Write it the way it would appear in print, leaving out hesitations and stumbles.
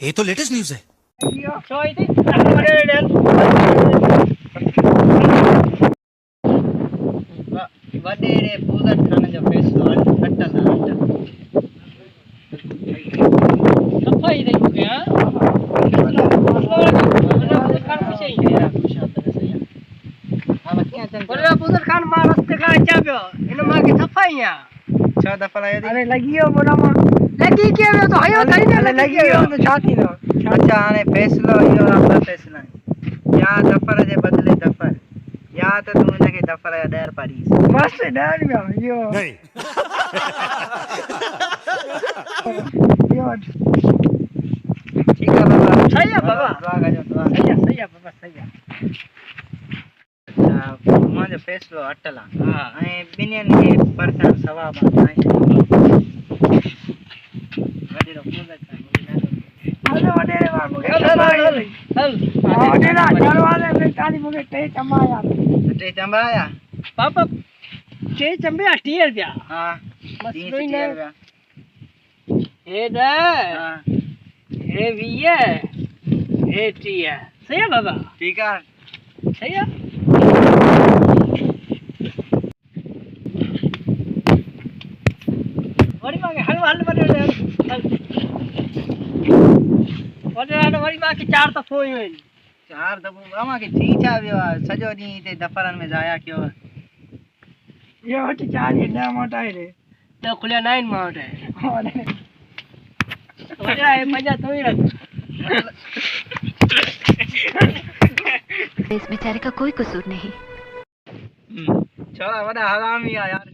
ये तो latest news है। वडेरे पूजन खाने जो फैसलो अटल सफाई नहीं हो गया पूजन खान मां रस्ते का अच्छा पियो इन मां की सफाई है छह दफा लाया अरे लगियो बोला मां लगी के तो हयो थई ने लगियो तो छाती नो अच्छा आने फैसलो यो आपका फैसला है या दफर जे बदले दफर या तो तू इनके दफर या डर पड़ी मस्त डर में यो नहीं। यो ठीक है बाबा सही है बाबा दुआ करो दुआ सही है बाबा सही है अच्छा मुझे फैसलो अटला हां ए बिनियन के परसन सवाब आए वडेरो पूजा हेलो वडेरे बाबू हल वडेरा चलवाले में ताली मुके टे चंबाया पापा टे चंबे 80 रुपया हां 300 रुपया ए दे हां ए 20 ए 30 सही है बाबा ठीक है सही है वरी मांगे हल वडेरे वडेरा वरी बाकी 4 तो सोई हुई 4 दबो आमा के ठीक आव्यो सजो दी ते दफरन में जाया क्यों ये हट 4 ये ना मोटा है रे तो खुले 9 माउंट है वडेरा है मजा तो ही रख इस बेचारे का कोई कसूर नहीं। छोड़ा बड़ा हरामी है यार